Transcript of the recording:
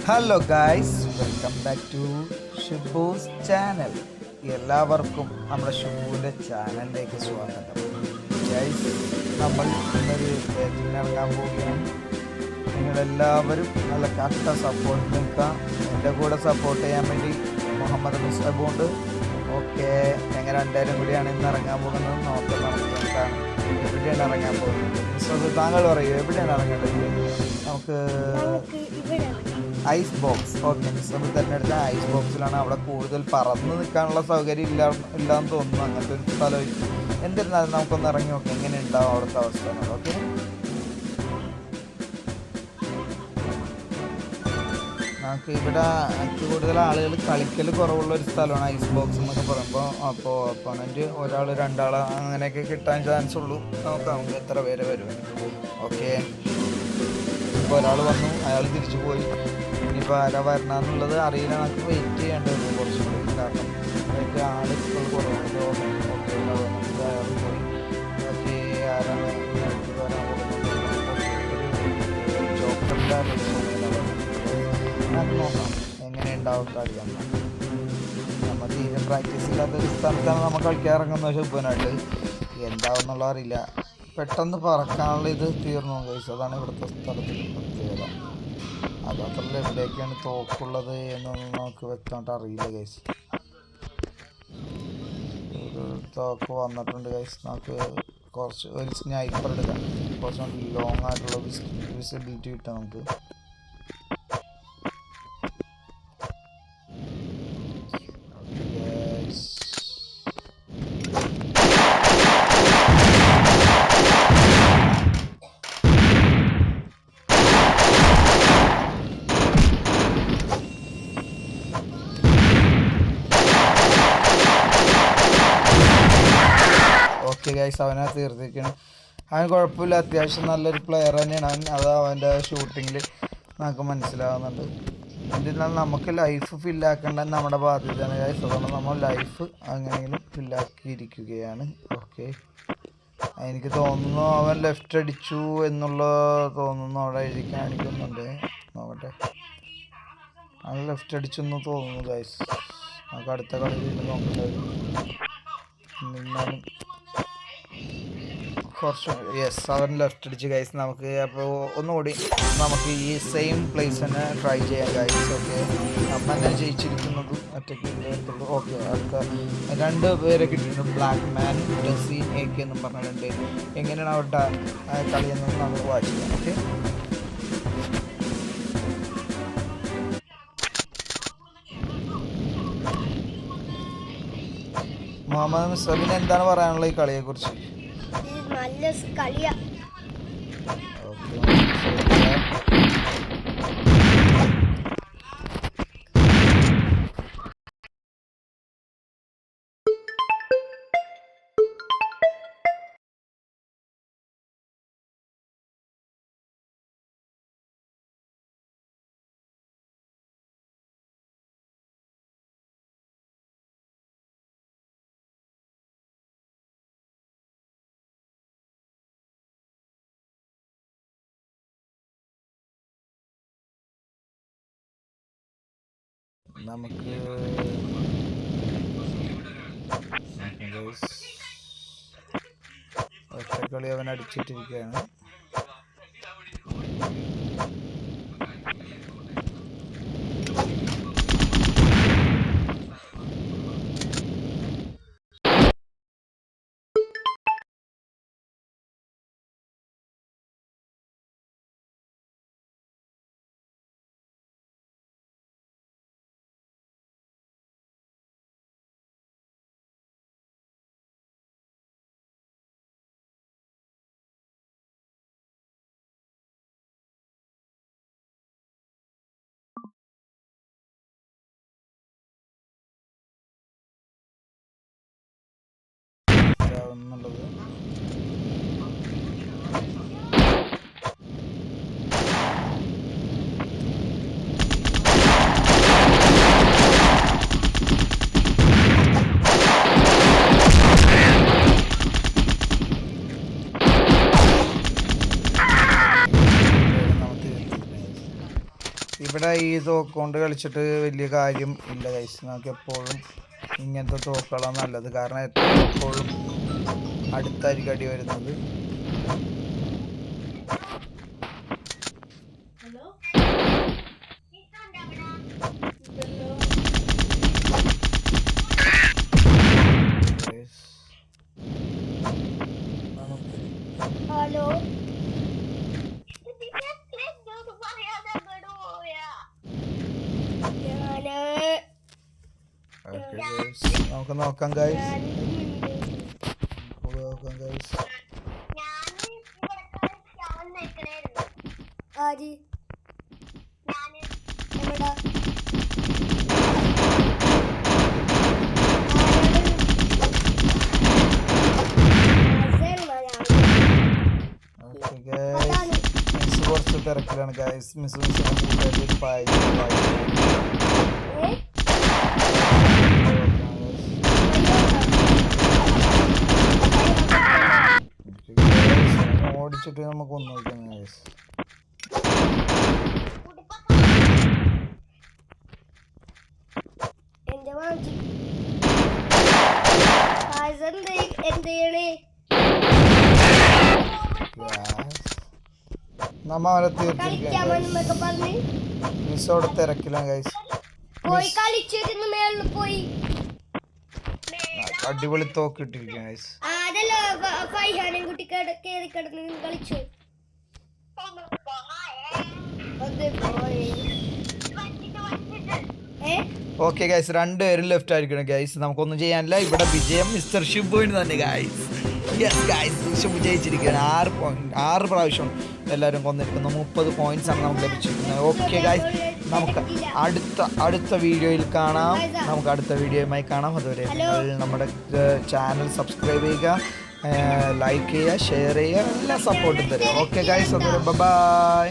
Hello guys, welcome back to Shibu's channel. എല്ലാവർക്കും നമ്മുടെ ഷിബുവിൻ്റെ ചാനലിലേക്ക് സ്വാഗതം. ഗായ്സ്, നമ്മൾ ഇന്നൊരു ബാറ്റിംഗ് ഇറങ്ങാൻ പോവുകയാണ്. നിങ്ങളെല്ലാവരും നല്ല കട്ട സപ്പോർട്ട് നിൽക്കാം. എൻ്റെ കൂടെ സപ്പോർട്ട് ചെയ്യാൻ വേണ്ടി മുഹമ്മദ് മുസ്തബുണ്ട്. ഓക്കെ, ഞങ്ങൾ രണ്ടുപേരും കൂടിയാണ് ഇന്ന് ഇറങ്ങാൻ പോകുന്നത്. നോക്കാം നമുക്ക് എവിടെയാണ് ഇറങ്ങാൻ പോകുന്നത്. മുസ്തബ്, താങ്കൾ പറയൂ, എവിടെയാണ് ഇറങ്ങേണ്ടത്? നമുക്ക് ഐസ് ബോക്സ്. ഓക്കെ, മിസ്റ്റർ തിരഞ്ഞെടുത്ത ഐസ് ബോക്സിലാണ്. അവിടെ കൂടുതൽ പറന്ന് നിൽക്കാനുള്ള സൗകര്യം ഇല്ലാന്ന് തോന്നുന്നു. അങ്ങനത്തെ ഒരു സ്ഥലമായിരിക്കും. എന്നിരുന്നാലും നമുക്കൊന്ന് ഇറങ്ങി നോക്കാം എങ്ങനെ ഉണ്ടാവും അവിടുത്തെ അവസ്ഥ. ഓക്കെ, നമുക്ക് ഇവിടെ കൂടുതൽ ആളുകൾ കളിക്കൽ കുറവുള്ള ഒരു സ്ഥലമാണ് ഐസ് ബോക്സ് എന്നൊക്കെ പറയുമ്പോൾ. അപ്പോൾ ഒപ്പോണൻറ്റ് ഒരാൾ രണ്ടാൾ അങ്ങനെയൊക്കെ കിട്ടാൻ ചാൻസ് ഉള്ളൂ. നോക്കാം നമുക്ക് എത്ര പേര് വരും. ഓക്കെ, ഇപ്പോൾ ഒരാൾ വന്നു, അയാൾ തിരിച്ചു പോയി. ഇനിയിപ്പോൾ ആരാ വരണമെന്നുള്ളത് അറിയില്ല. നമുക്ക് വെയിറ്റ് ചെയ്യേണ്ടി വരും കുറച്ചും കൂടി. കാരണം അതിലേക്ക് ആൾ ഇപ്പോൾ കുറവാണ്. ഓക്കെ, അയാൾ പോയി. ഓക്കെ, ആരാണ് ഇങ്ങോട്ട് വരാൻ പോകുന്നത്? ഒരു ചോക്കറിൻ്റെ നമുക്ക് നോക്കാം എങ്ങനെ ഉണ്ടാവും കളിയാൻ. നമ്മൾ തീരെ പ്രാക്ടീസ് ഇല്ലാത്തൊരു സ്ഥലത്താണ് നമ്മൾ കളിക്കാൻ ഇറങ്ങുന്നത്. ശുഭനായിട്ട് എന്താവും എന്നുള്ള അറിയില്ല. പെട്ടെന്ന് പറക്കാനുള്ള ഇത് തീർന്നു ഗൈസ്. അതാണ് ഇവിടുത്തെ സ്ഥലത്തിൻ്റെ പ്രത്യേകത. അതത്രല്ല എവിടെയൊക്കെയാണ് തോക്കുള്ളത് എന്നൊന്നും നമുക്ക് വ്യക്തമായിട്ട് അറിയില്ല ഗൈസ്. ഒരു തോക്ക് വന്നിട്ടുണ്ട് ഗൈസ്. നമുക്ക് കുറച്ച് ഒരു സ്നൈപ്പർ എടുക്കാം. കുറച്ചുകൂടി ലോങ് ആയിട്ടുള്ള വിസിബിലിറ്റി കിട്ടാം നമുക്ക്. ഓക്കെ ഗൈസ്, അവനെ തീർത്തിരിക്കണം. അവൻ കുഴപ്പമില്ല, അത്യാവശ്യം നല്ലൊരു പ്ലെയർ തന്നെയാണ് അവൻ. അത് അവൻ്റെ ഷൂട്ടിങ്ങിൽ നമുക്ക് മനസ്സിലാവുന്നുണ്ട്. എന്നിരുന്നാൽ നമുക്ക് ലൈഫ് ഫില്ലാക്കേണ്ട നമ്മുടെ ബാധ്യതയാണ് ഗൈസ്. അതുകൊണ്ട് നമ്മൾ ലൈഫ് അങ്ങനെയെങ്കിലും ഫില്ലാക്കിയിരിക്കുകയാണ്. ഓക്കെ, എനിക്ക് തോന്നുന്നു അവൻ ലെഫ്റ്റ് അടിച്ചു എന്നുള്ള തോന്നുന്നു. അവിടെ എഴുതി കാണിക്കുന്നുണ്ട്. നോക്കട്ടെ, അവൻ ലെഫ്റ്റ് അടിച്ചു എന്ന് തോന്നുന്നു ഗൈസ്. നമുക്ക് അടുത്ത കളിയിൽ നോക്കേണ്ടി വരും. എന്നാലും കുറച്ച് യെസ്, അവൻ ലെഫ്റ്റ് അടിച്ച് ഗൈസ്. നമുക്ക് അപ്പോൾ ഒന്നുകൂടി നമുക്ക് ഈ സെയിം പ്ലേസ് തന്നെ ട്രൈ ചെയ്യാം ഗൈസ്. ഓക്കെ, നമ്മൾ തന്നെ ജയിച്ചിരിക്കുന്നത് ഒറ്റയ്ക്ക്. ഓക്കെ, അടുത്ത രണ്ട് പേരെ കിട്ടിയിട്ടുണ്ട്. ബ്ലാക്ക് മാൻ, ഡസീൻ എക്ക് എന്നും പറഞ്ഞ രണ്ട്. എങ്ങനെയാണ് അവരുടെ കളിയെന്ന് നമുക്ക് വാച്ച് ചെയ്യാം. ഓക്കെ, മുഹമ്മദ് മുസ്തഫിന് എന്താണ് പറയാനുള്ളത് ഈ കളിയെക്കുറിച്ച്? നല്ല കളിയാ. നമുക്ക് ഒറ്റക്കളി അവൻ അടിച്ചിട്ടിരിക്കുകയാണ്. എന്നുള്ളത് ഇവിടെ ഈ തോക്ക് കൊണ്ട് കളിച്ചിട്ട് വലിയ കാര്യം ഇല്ല ഗൈസ്. നമുക്ക് എപ്പോഴും ഇങ്ങനത്തെ തോക്കുകളാണ് നല്ലത്. കാരണം എപ്പോഴും അടുത്തായിരിക്കും അടി വരുന്നത്. ഹലോ നമുക്ക് നോക്കാം ഗൈസ്. നോക്കാം ഗൈസ്. ആര് എവിടാ മിസ് കുറച്ച് തിരക്കിലാണ് ഗൈസ്. മിസ് ഓടിച്ചിട്ട് നമുക്ക് ഒന്ന് നോക്കാം ഗൈസ്. എന്റെ വാങ്ങി എന്ത് ചെയ്യണേ നമ്മ അവരെ കളിക്കാൻ തീർത്തിരിക്കാം. വന്നൊക്കെ പറഞ്ഞ് മിസ്സോടെ തിരക്കിലാണ് ഗൈസ്. പോയി കളിച്ചിരുന്നു മേളിൽ പോയി. അടിപൊളി തോക്ക് ഇട്ടിരിക്കാം ഗൈസ്. അതല്ലോ ഫൈഹാനും കുട്ടി കേറി കിടന്ന് കളിച്ചു. ഓക്കെ ഗൈസ്, രണ്ടുപേരും ലെഫ്റ്റ് ആയിരിക്കണം ഗൈസ്. നമുക്കൊന്നും ചെയ്യാനില്ല. ഇവിടെ വിജയം മിസ്റ്റർ ഷിബുവിന് തന്നെ ഗൈസ്. യെസ് ഗൈസ്, ഷിബു ജയിച്ചിരിക്കുകയാണ്. 6 പ്രാവശ്യം എല്ലാവരും കൊന്നിരിക്കുന്നു. 30 പോയിന്റ്സ് ആണ് നമുക്ക് ലഭിച്ചിരിക്കുന്നത്. ഓക്കെ ഗൈസ്, നമുക്ക് അടുത്ത വീഡിയോയിൽ കാണാം. നമുക്ക് അടുത്ത വീഡിയോയുമായി കാണാം. അതുവരെ നിങ്ങൾ നമ്മുടെ ചാനൽ സബ്സ്ക്രൈബ് ചെയ്യുക, ലൈക്ക് ചെയ്യുക, ഷെയർ ചെയ്യുക, എല്ലാ സപ്പോർട്ടും തരിക. ഓക്കെ ഗൈസ്, അതുവരെ ബൈ.